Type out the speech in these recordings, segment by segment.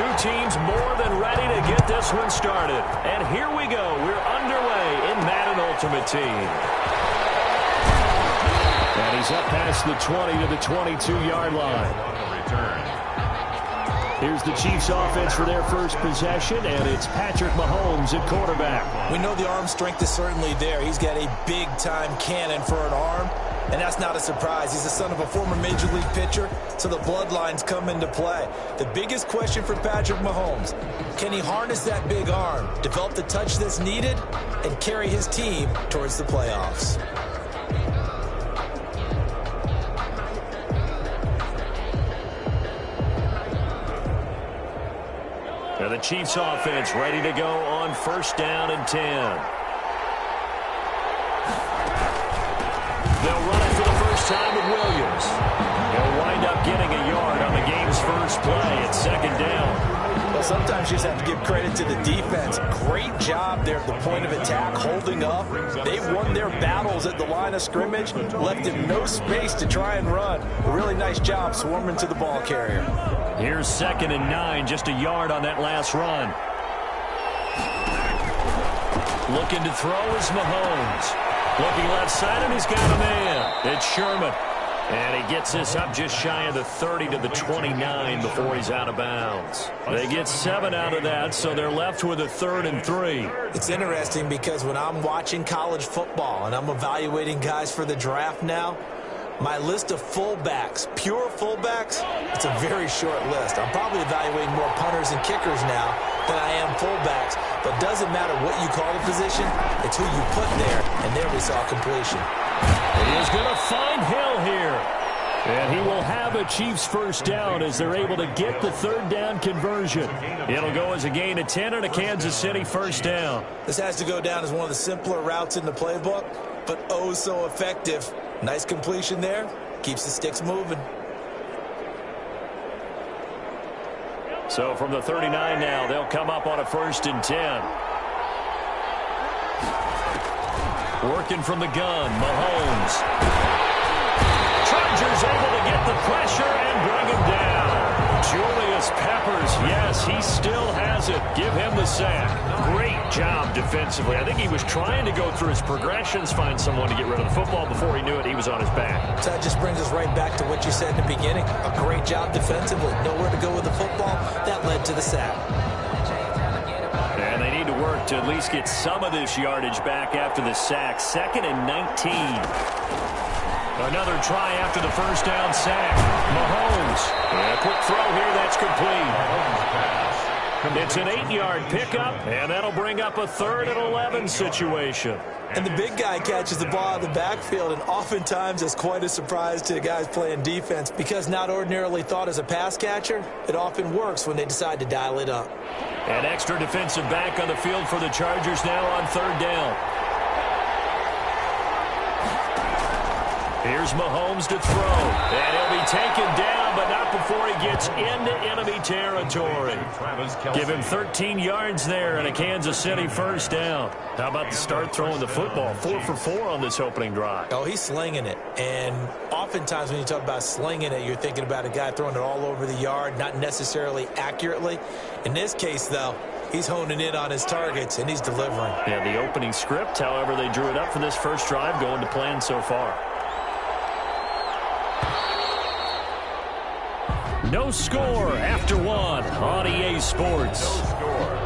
Two teams more than ready to get this one started. And here we go. We're underway in Madden Ultimate Team. And he's up past the 20 to the 22-yard line. Here's the Chiefs offense for their first possession, and it's Patrick Mahomes at quarterback. We know the arm strength is certainly there. He's got a big-time cannon for an arm, and that's not a surprise. He's the son of a former Major League pitcher, so the bloodlines come into play. The biggest question for Patrick Mahomes, can he harness that big arm, develop the touch that's needed, and carry his team towards the playoffs? And the Chiefs offense ready to go on first down and 10. They'll run it for the first time with Williams. He'll wind up getting a yard on the game's first play at second down. Well, sometimes you just have to give credit to the defense. Great job there at the point of attack, holding up. They won their battles at the line of scrimmage, left him no space to try and run. A really nice job swarming to the ball carrier. Here's 2nd and 9, just a yard on that last run. Looking to throw is Mahomes. Looking left side, and he's got a man. It's Sherman. And he gets this up just shy of the 30 to the 29 before he's out of bounds. They get 7 out of that, so they're left with a 3rd and 3. It's interesting because when I'm watching college football and I'm evaluating guys for the draft now, my list of fullbacks, pure fullbacks, it's a very short list. I'm probably evaluating more punters and kickers now than I am fullbacks. But it doesn't matter what you call the position, it's who you put there. And there we saw completion. He is going to find Hill here. And he will have a Chiefs first down as they're able to get the 3rd down conversion. It'll go as a gain of 10 and a Kansas City first down. This has to go down as one of the simpler routes in the playbook, but oh so effective. Nice completion there. Keeps the sticks moving. So from the 39 now, they'll come up on a 1st and 10. Working from the gun, Mahomes. Chargers able to get the pressure and bring him down. Julius Peppers, yes, he still has it. Give him the sack. Great job defensively. I think he was trying to go through his progressions, find someone to get rid of the football. Before he knew it, he was on his back. So that just brings us right back to what you said in the beginning. A great job defensively. Nowhere to go with the football. That led to the sack. And they need to work to at least get some of this yardage back after the sack. 2nd and 19. Another try after the first down sack. Mahomes. And a quick throw here that's complete. It's an 8-yard pickup, and that'll bring up a 3rd and 11 situation. And the big guy catches the ball out of the backfield, and oftentimes it's quite a surprise to the guys playing defense because not ordinarily thought as a pass catcher, it often works when they decide to dial it up. An extra defensive back on the field for the Chargers now on 3rd down. Here's Mahomes to throw. And he'll be taken down, but not before he gets into enemy territory. Give him 13 yards there and a Kansas City first down. How about the start throwing the football? 4 for 4 on this opening drive. Oh, he's slinging it. And oftentimes when you talk about slinging it, you're thinking about a guy throwing it all over the yard, not necessarily accurately. In this case, though, he's honing in on his targets, and he's delivering. Yeah, the opening script, however, they drew it up for this first drive, going to plan so far. No score after 1 on EA Sports. No score.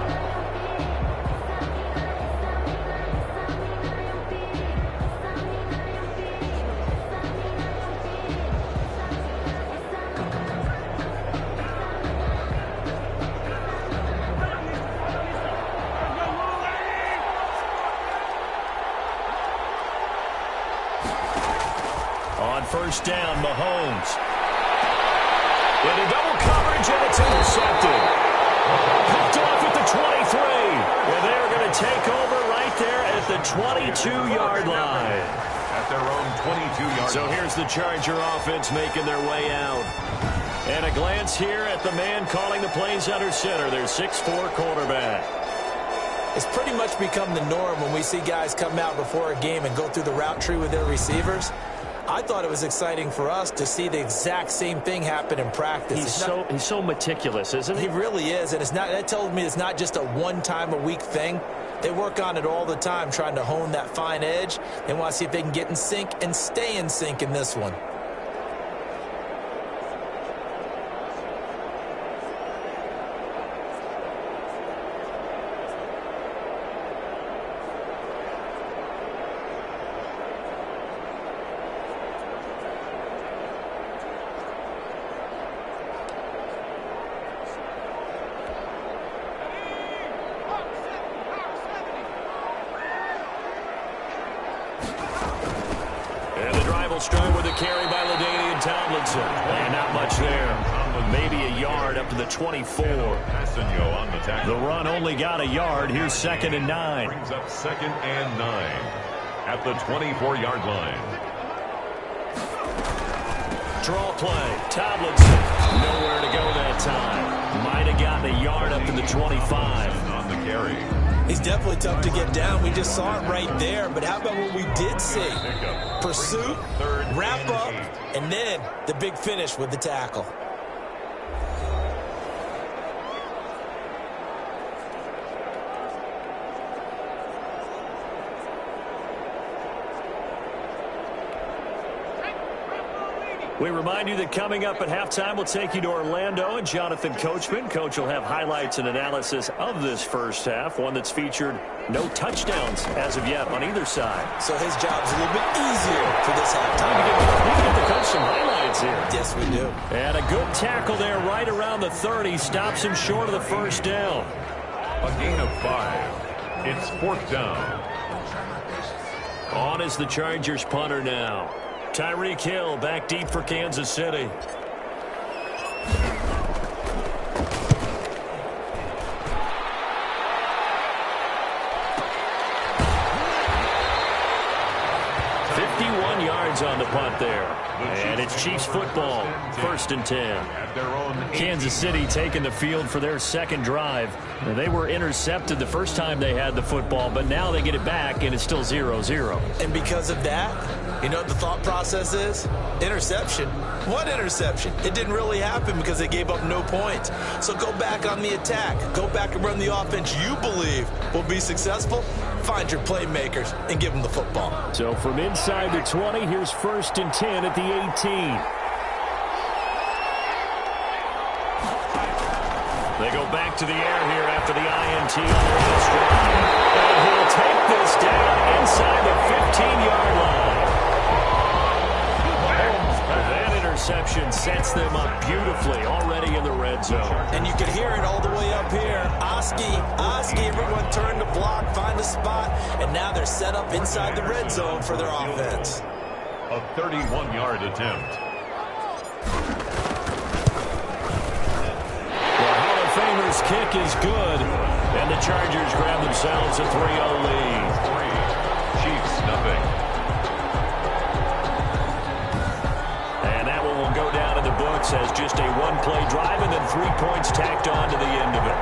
On first down, Mahomes. Into double coverage, and it's intercepted. Picked off at the 23. And they're going to take over right there at the 22-yard line. At their own 22-yard So here's the Charger offense making their way out. And a glance here at the man calling the plays under center, their 6'4" quarterback. It's pretty much become the norm when we see guys come out before a game and go through the route tree with their receivers. I thought it was exciting for us to see the exact same thing happen in practice. He's so meticulous, isn't he? He really is, and that tells me it's not just a one-time-a-week thing. They work on it all the time, trying to hone that fine edge. They want to see if they can get in sync and stay in sync in this one. Strong with a carry by LaDainian Tomlinson. And not much there. Maybe a yard up to the 24. The run only got a yard. Here's 2nd and 9. Brings up 2nd and 9 at the 24-yard line. Draw play. Tomlinson. Nowhere to go that time. Might have gotten a yard up to the 25. On the carry. He's definitely tough to get down. We just saw it right there. But how about what we did see? Pursuit, wrap up, and then the big finish with the tackle. We remind you that coming up at halftime, we'll take you to Orlando and Jonathan Coachman. Coach will have highlights and analysis of this first half, one that's featured no touchdowns as of yet on either side. So his job's a little bit easier for this halftime. We can get the coach some highlights here. Yes, we do. And a good tackle there right around the 30. Stops him short of the first down. A gain of 5. It's 4th down. On is the Chargers punter now. Tyreek Hill back deep for Kansas City. On the punt there. And it's Chiefs football, 1st and 10. Kansas City taking the field for their second drive. They were intercepted the first time they had the football, but now they get it back, and it's still 0-0. And because of that, you know what the thought process is? Interception. What interception? It didn't really happen because they gave up no points. So go back on the attack. Go back and run the offense you believe will be successful. Find your playmakers and give them the football. So from inside the 20, here's 1st and 10 at the 18. They go back to the air here after the INT on the last drive. And he'll take this down inside the 15-yard line. That interception sets them up beautifully already in the red zone. And you can hear it all the way up here. Oski, everyone turn to block, find a spot, and now they're set up inside the red zone for their offense. A 31-yard attempt. The Hall of Famer's kick is good, and the Chargers grab themselves a 3-0 lead. 3, Chiefs nothing. Go down in the books as just a one-play drive and then 3 points tacked on to the end of it.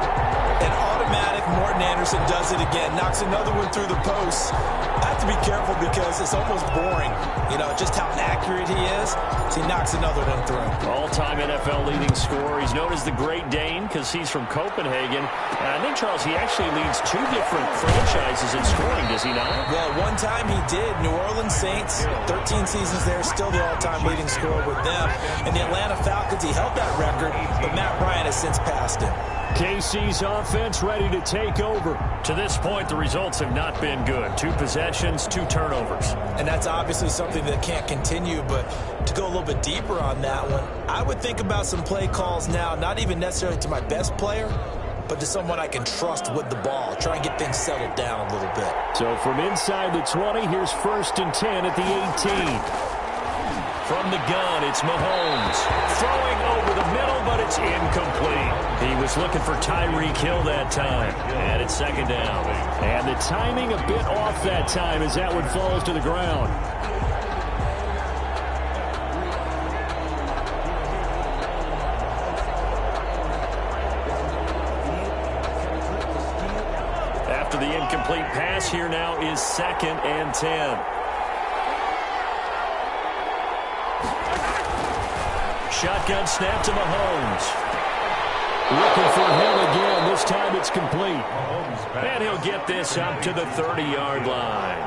An automatic Morton Anderson does it again, knocks another one through the post. I have to be careful because it's almost boring, you know, just how accurate he is. So he knocks another one through. All-time NFL leading scorer. He's known as the Great Dane because he's from Copenhagen. And I think, Charles, he actually leads 2 different franchises in scoring, does he not? Well, one time he did. New Orleans Saints, 13 seasons there, still the all-time leading scorer with them. And the Atlanta Falcons, he held that record, but Matt Ryan has since passed him. KC's offense ready to take over. To this point, the results have not been good. 2 possessions, 2 turnovers. And that's obviously something that can't continue, but to go a little bit deeper on that one, I would think about some play calls now, not even necessarily to my best player, but to someone I can trust with the ball. Try and get things settled down a little bit. So from inside the 20, here's 1st and 10 at the 18. From the gun, it's Mahomes. Throwing over the middle, but it's incomplete. He was looking for Tyreek Hill that time. And it's 2nd down. And the timing a bit off that time as that one falls to the ground. After the incomplete pass, here now is 2nd and 10. Shotgun snap to Mahomes. Looking for him again. This time it's complete. And he'll get this up to the 30-yard line.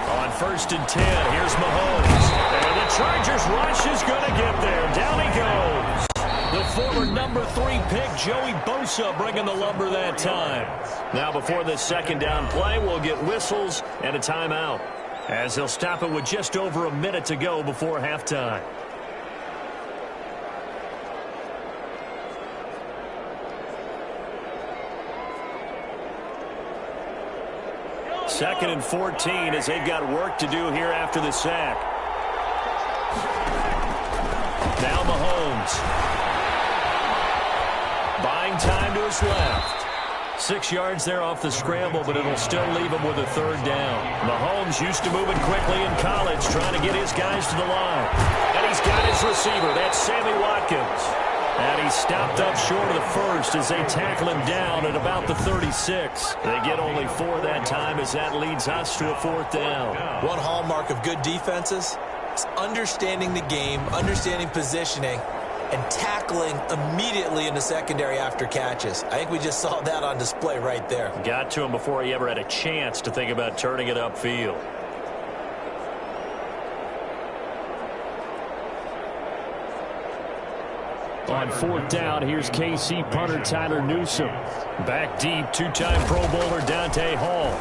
On 1st and 10, here's Mahomes. And the Chargers rush is going to get there. Down he goes. The former number 3 pick, Joey Bosa, bringing the lumber that time. Now before this second down play, we'll get whistles and a timeout, as they'll stop it with just over a minute to go before halftime. Second and 14 as they've got work to do here after the sack. Now Mahomes. Buying time to his left. 6 yards there off the scramble, but it'll still leave him with a third down. Mahomes used to moving quickly in college, trying to get his guys to the line. And he's got his receiver. That's Sammy Watkins. And he stopped up short of the first as they tackle him down at about the 36. They get only 4 that time as that leads us to a 4th down. One hallmark of good defenses is understanding the game, understanding positioning, and tackling immediately in the secondary after catches. I think we just saw that on display right there. Got to him before he ever had a chance to think about turning it upfield. On 4th down, here's KC punter Tyler Newsome. Back deep, 2-time Pro Bowler Dante Hall.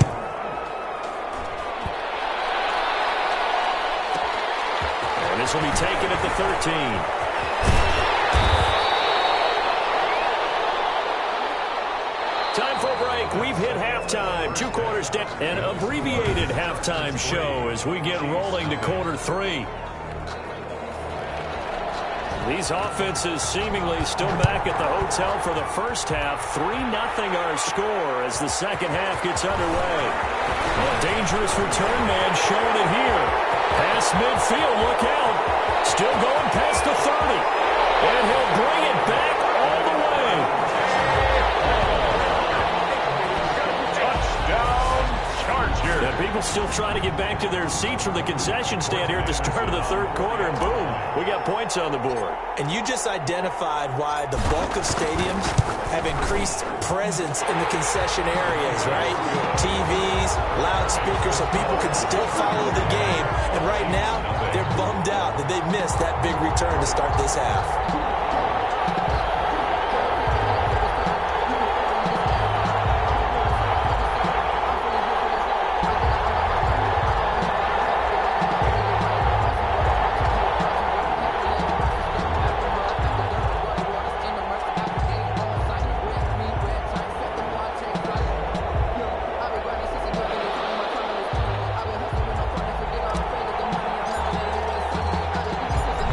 And this will be taken at the 13. Time for a break. We've hit halftime. 2 quarters down. An abbreviated halftime show as we get rolling to quarter 3. These offenses seemingly still back at the hotel for the first half. 3-0 our score as the second half gets underway. A dangerous return man showing it here. Past midfield, look out. Still going past the 30. And he'll bring it back all the way. Touchdown, Chargers. And people still trying to get back to their seats from the concession stand here at the start of the 3rd quarter. And boom, we got points on the board. And you just identified why the bulk of stadiums have increased presence in the concession areas, right? TVs, loudspeakers, so people can still follow the game. And right now, they're bummed out that they missed that big return to start this half.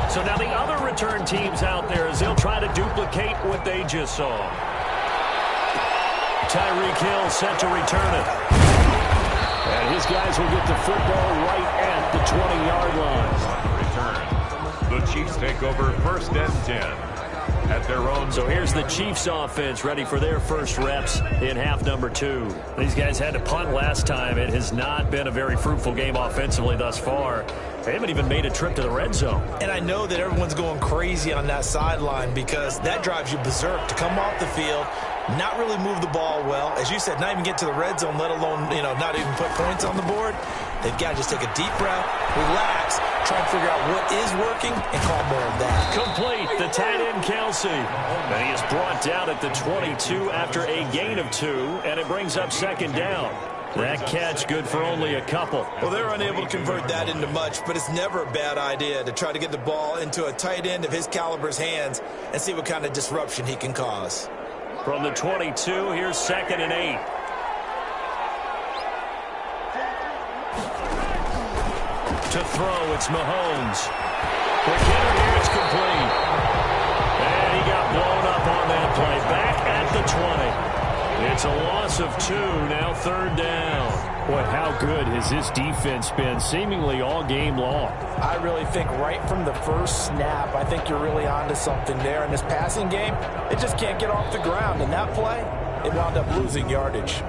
So now the other return teams out there as they'll try to duplicate what they just saw. Tyreek Hill set to return it. And his guys will get the football right at the 20-yard line. Return. The Chiefs take over 1st and 10 at their own. So here's the Chiefs offense ready for their first reps in half number 2. These guys had to punt last time. It has not been a very fruitful game offensively thus far. They haven't even made a trip to the red zone. And I know that everyone's going crazy on that sideline because that drives you berserk to come off the field, not really move the ball well. As you said, not even get to the red zone, let alone, not even put points on the board. They've got to just take a deep breath, relax, try and figure out what is working, and call more of that. Complete, the tight end Kelsey. And he is brought down at the 22 after a gain of 2, and it brings up 2nd down. That catch good for only a couple. Well, they're unable to convert that into much, but it's never a bad idea to try to get the ball into a tight end of his caliber's hands and see what kind of disruption he can cause. From the 22, here's 2nd and 8. To throw, it's Mahomes. Quick hitter here, it's complete. And he got blown up on that play. Back at the 20. It's a loss of 2, now 3rd down. Boy, how good has this defense been seemingly all game long? I really think right from the first snap, I think you're really onto something there. In this passing game, it just can't get off the ground. And that play, it wound up losing yardage.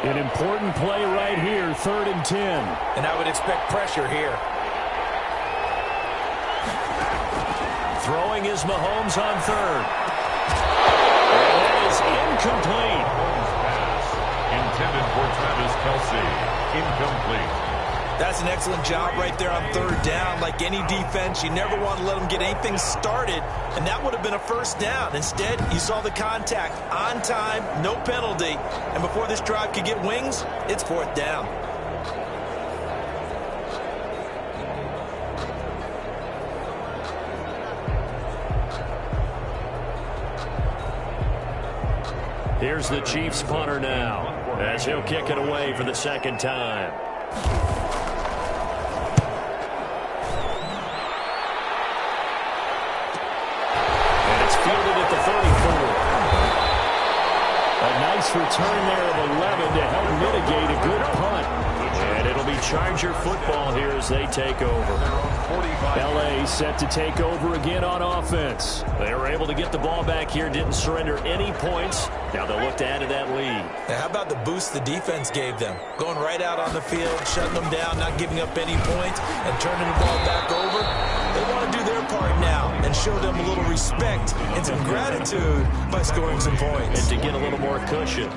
An important play right here, 3rd and 10. And I would expect pressure here. Throwing is Mahomes on 3rd. And that is incomplete. Intended for Travis Kelce. Incomplete. That's an excellent job right there on 3rd down. Like any defense, you never want to let them get anything started, and that would have been a 1st down. Instead, you saw the contact on time, no penalty, and before this drive could get wings, it's 4th down. Here's the Chiefs punter now, as he'll kick it away for the 2nd time. Return there of 11 to help mitigate a good punt. And it'll be Charger football here as they take over. L.A. set to take over again on offense. They were able to get the ball back here, didn't surrender any points. Now they'll look to add to that lead. Now, how about the boost the defense gave them? Going right out on the field, shutting them down, not giving up any points, and turning the ball back over. They want to do their part now and show them a little respect and some gratitude by scoring some points. And to get a little more cushion.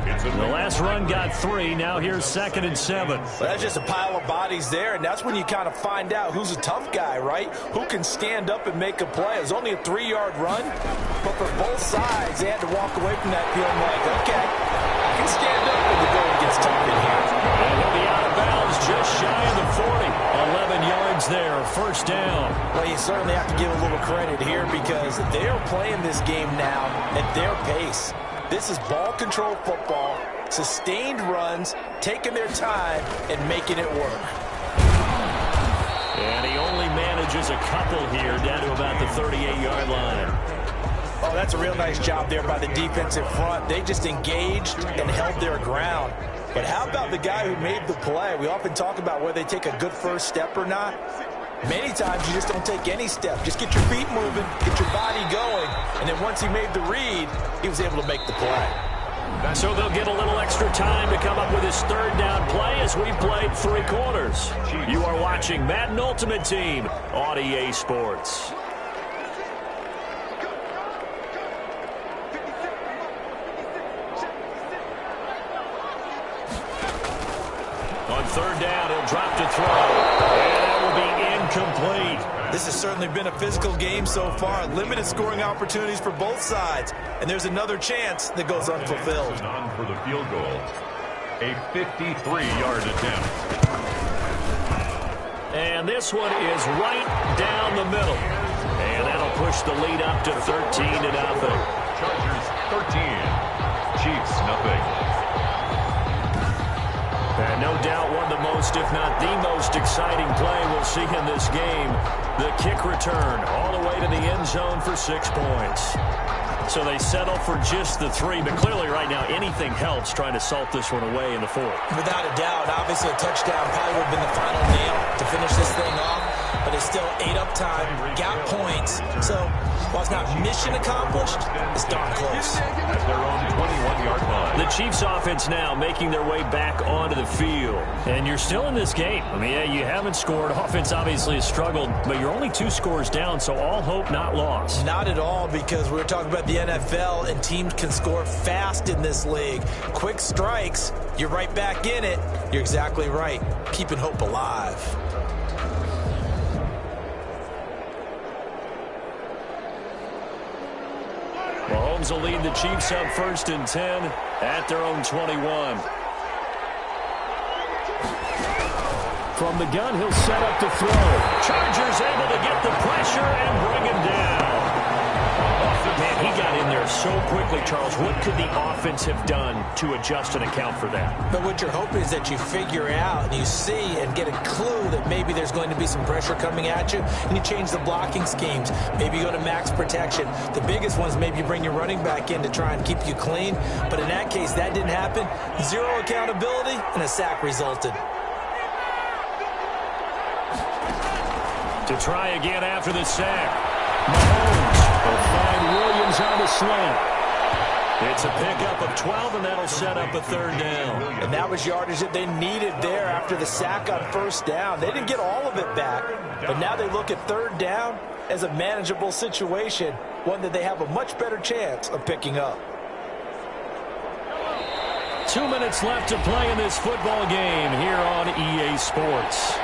The last run got 3. Now here's 2nd and 7. Well, that's just a pile of bodies there, and that's when you kind of find out who's a tough guy, right? Who can stand up and make a play. It was only a 3-yard run, but for both sides, they had to walk away from that feeling like, okay, I can stand up when the going gets tough in here. And he'll be out of bounds just shy of the 40. 11 yards there, 1st down. Well, you certainly have to give a little credit here because they're playing this game now at their pace. This is ball control football, sustained runs, taking their time, and making it work. And he only manages a couple here down to about the 38-yard line. Oh, that's a real nice job there by the defensive front. They just engaged and held their ground. But how about the guy who made the play? We often talk about whether they take a good first step or not. Many times you just don't take any step. Just get your feet moving, get your body going, and then once he made the read, he was able to make the play. So they'll get a little extra time to come up with his 3rd down play as we played 3 quarters. You are watching Madden Ultimate Team on EA Sports. On 3rd down, he'll drop to throw. And that will be incomplete. This has certainly been a physical game so far. Limited scoring opportunities for both sides. And there's another chance that goes unfulfilled. On for the field goal. A 53-yard attempt. And this one is right down the middle. And that'll push the lead up to 13-0. Chargers 13. Chiefs nothing. And no doubt one of the most, if not the most exciting play we'll see in this game. The kick return all the way to the end zone for 6 points. So they settle for just the 3, but clearly right now anything helps trying to salt this one away in the 4th. Without a doubt, obviously a touchdown probably would have been the final nail to finish this thing off, but it's still ate up time, got points. So while it's not mission accomplished, it's darn close. At their own 21-yard line. The Chiefs offense now making their way back onto the field. And you're still in this game. I mean, yeah, you haven't scored. Offense obviously has struggled, but you're only 2 scores down, so all hope not lost. Not at all, because we were talking about the NFL, and teams can score fast in this league. Quick strikes, you're right back in it. You're exactly right. Keeping hope alive. Mahomes will lead the Chiefs up 1st and 10 at their own 21. From the gun, he'll set up to throw. Chargers able to get the pressure and bring him down. Man, he got in there so quickly, Charles. What could the offense have done to adjust and account for that? But what you're hoping is that you figure out and you see and get a clue that maybe there's going to be some pressure coming at you, and you change the blocking schemes. Maybe you go to max protection. The biggest one is maybe you bring your running back in to try and keep you clean. But in that case, that didn't happen. 0 accountability, and a sack resulted. To try again after the sack. Mahomes will find Williams on the slant. It's a pickup of 12, and that'll set up a third down. And that was yardage that they needed there after the sack on first down. They didn't get all of it back, but now they look at third down as a manageable situation, one that they have a much better chance of picking up. 2 minutes left to play in this football game here on EA Sports.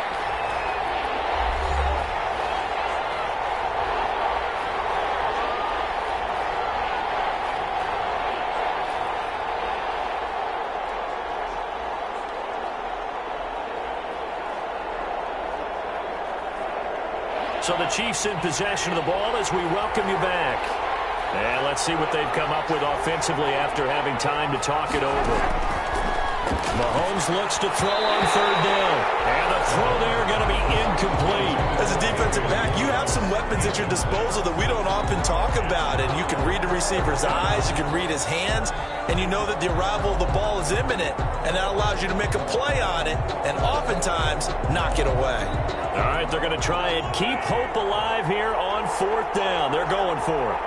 So the Chiefs in possession of the ball as we welcome you back. And let's see what they've come up with offensively after having time to talk it over. Mahomes looks to throw on third down. And the throw there going to be incomplete. As a defensive back, you have some weapons at your disposal that we don't often talk about. And you can read the receiver's eyes, you can read his hands, and you know that the arrival of the ball is imminent. And that allows you to make a play on it and oftentimes knock it away. All right, they're going to try and keep hope alive here on fourth down. They're going for it.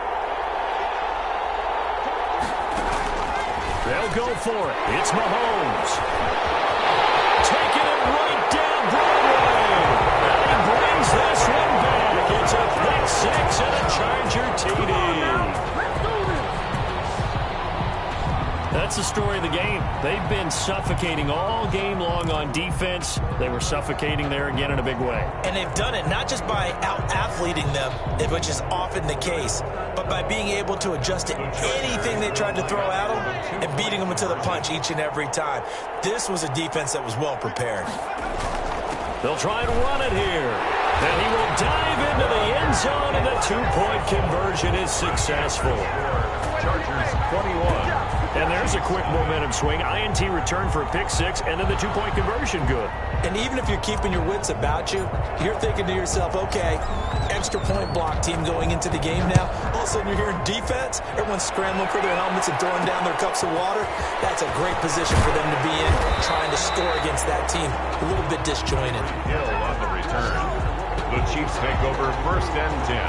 They'll go for it. It's Mahomes. Taking it right down Broadway. And he brings this one back. It's a pick six and a Charger TD. That's the story of the game. They've been suffocating all game long on defense. They were suffocating there again in a big way. And they've done it not just by out-athleting them, which is often the case, but by being able to adjust to anything they tried to throw at them and beating them into the punch each and every time. This was a defense that was well prepared. They'll try and run it here. And he will dive into the end zone, and the two-point conversion is successful. Chargers 21. And there's a quick momentum swing. INT return for a pick six, and then the two-point conversion good. And even if you're keeping your wits about you, you're thinking to yourself, okay, extra point block team going into the game now. All of a sudden you're hearing defense. Everyone's scrambling for their helmets and throwing down their cups of water. That's a great position for them to be in, trying to score against that team. A little bit disjointed. Hill on the return. The Chiefs take over first and 10.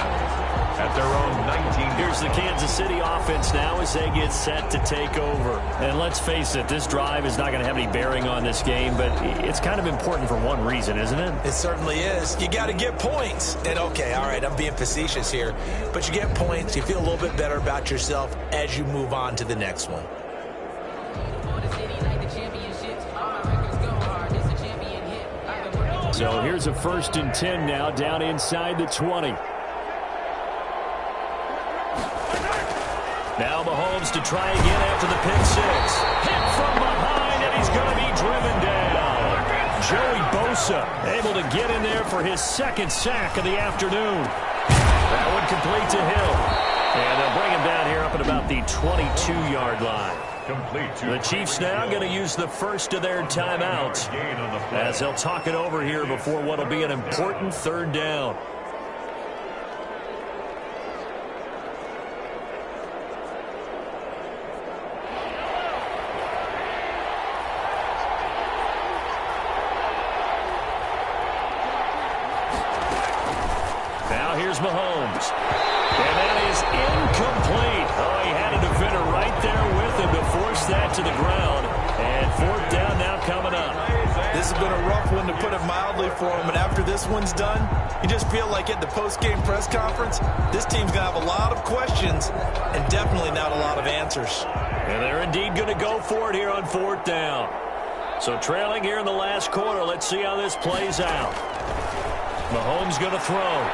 At their own 19. Here's the Kansas City offense now as they get set to take over. And let's face it, this drive is not going to have any bearing on this game, but it's kind of important for one reason, isn't it? It certainly is. You got to get points. And okay, all right, I'm being facetious here, but you get points, you feel a little bit better about yourself as you move on to the next one. So here's a 1st and 10 now down inside the 20. Now Mahomes to try again after the pick six. Hit from behind, and he's going to be driven down. Joey Bosa able to get in there for his second sack of the afternoon. That one complete to Hill. And they'll bring him down here up at about the 22-yard line. The Chiefs now going to use the first of their timeouts as they'll talk it over here before what will be an important third down. Here's Mahomes. And that is incomplete. Oh, he had a defender right there with him to force that to the ground. And fourth down now coming up. This has been a rough one, to put it mildly, for him. And after this one's done, you just feel like at the post-game press conference, this team's going to have a lot of questions and definitely not a lot of answers. And they're indeed going to go for it here on fourth down. So trailing here in the last quarter, let's see how this plays out. Mahomes going to throw.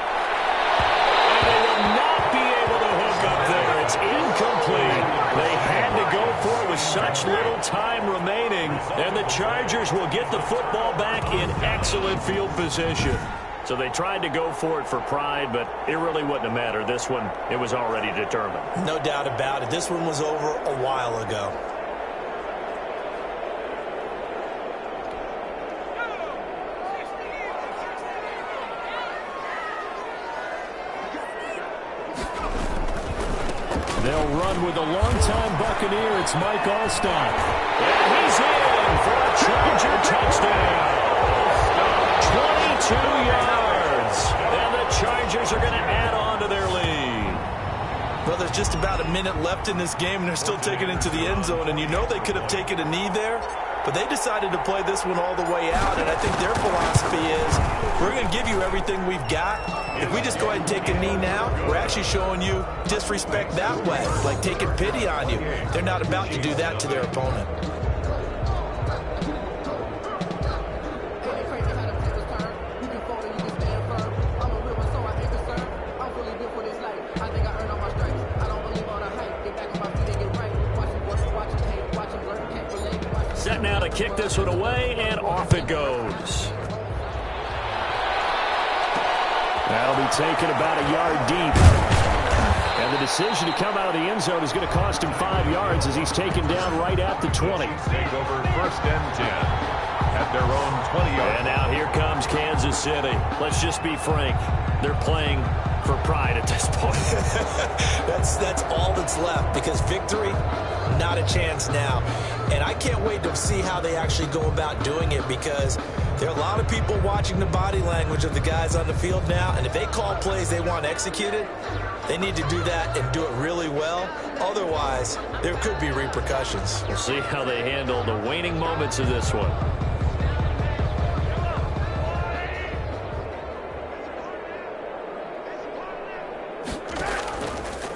They will not be able to hook up there. It's incomplete. They had to go for it with such little time remaining, and the Chargers will get the football back in excellent field position. So they tried to go for it for pride, but it really wouldn't have mattered. This one, it was already determined. No doubt about it. This one was over a while ago. They'll run with a longtime Buccaneer. It's Mike Allstott. And he's in for a Charger touchdown. 22 yards. And the Chargers are going to add on to their lead. Well, there's just about a minute left in this game, and they're still taking it to the end zone. And you know they could have taken a knee there, but they decided to play this one all the way out. And I think their philosophy is, we're going to give you everything we've got. If we just go ahead and take a knee now, we're actually showing you disrespect that way, like taking pity on you. They're not about to do that to their opponent. Set now to kick this one away, and off it goes. That'll be taken about a yard deep. And the decision to come out of the end zone is going to cost him 5 yards as he's taken down right at the 20. Take over 1st and 10 at their own 20-yard. And now here comes Kansas City. Let's just be frank. They're playing for pride at this point. That's all that's left, because victory, not a chance now. And I can't wait to see how they actually go about doing it, because there are a lot of people watching the body language of the guys on the field now, and if they call plays they want executed, they need to do that and do it really well. Otherwise, there could be repercussions. We'll see how they handle the waning moments of this one.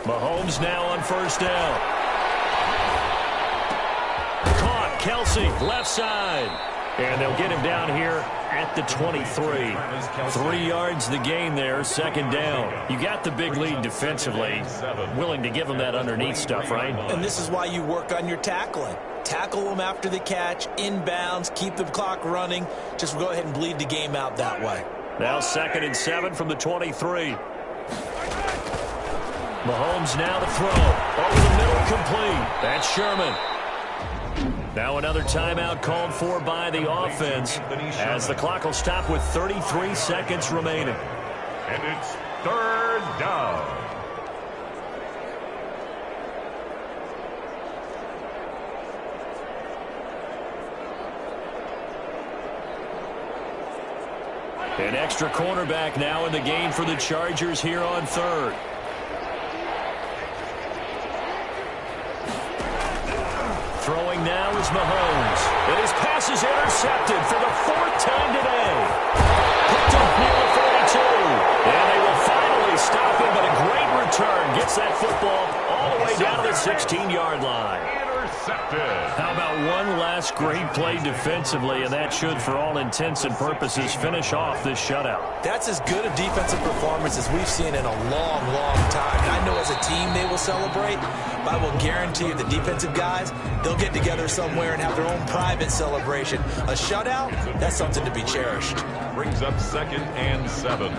Mahomes now on 1st down. Caught. Kelsey, left side. And they'll get him down here at the 23. 3 yards the gain there, 2nd down. You got the big lead defensively. Willing to give them that underneath stuff, right? And this is why you work on your tackling. Tackle them after the catch, inbounds, keep the clock running. Just go ahead and bleed the game out that way. Now 2nd and 7 from the 23. Mahomes now to throw. Over the middle, complete. That's Sherman. Now another timeout called for by the offense as the clock will stop with 33 seconds remaining. And it's 3rd down. An extra cornerback now in the game for the Chargers here on 3rd. Throwing now is Mahomes. And his pass is intercepted for the 4th time today. Picked up near the 42. And they will finally stop him, but a great return. Gets that football all the way down to the 16-yard line. Intercepted. How about one last great play defensively, and that should, for all intents and purposes, finish off this shutout. That's as good a defensive performance as we've seen in a long, long time. And I know as a team they will celebrate, but I will guarantee you the defensive guys, they'll get together somewhere and have their own private celebration. A shutout, that's something to be cherished. Brings up 2nd and 7.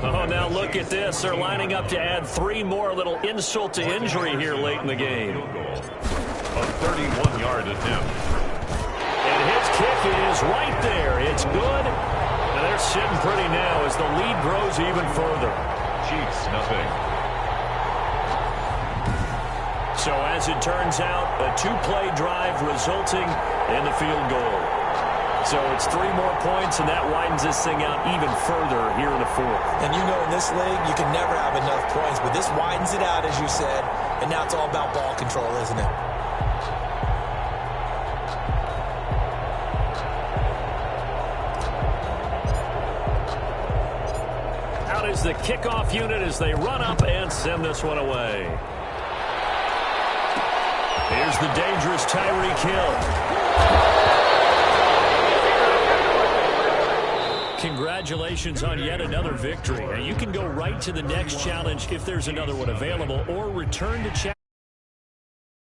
Oh, now look at this. They're lining up to add 3 more, little insult to injury here late in the game. A 31-yard attempt. And his kick is right there. It's good. And they're sitting pretty now as the lead grows even further. Chiefs, nothing. So as it turns out, a 2-play drive resulting in the field goal. So it's 3 more points, and that widens this thing out even further here in the 4th. And you know in this league, you can never have enough points, but this widens it out, as you said, and now it's all about ball control, isn't it? Out is the kickoff unit as they run up and send this one away. Here's the dangerous Tyreek Hill. Congratulations on yet another victory. Now you can go right to the next challenge if there's another one available, or return to challenge.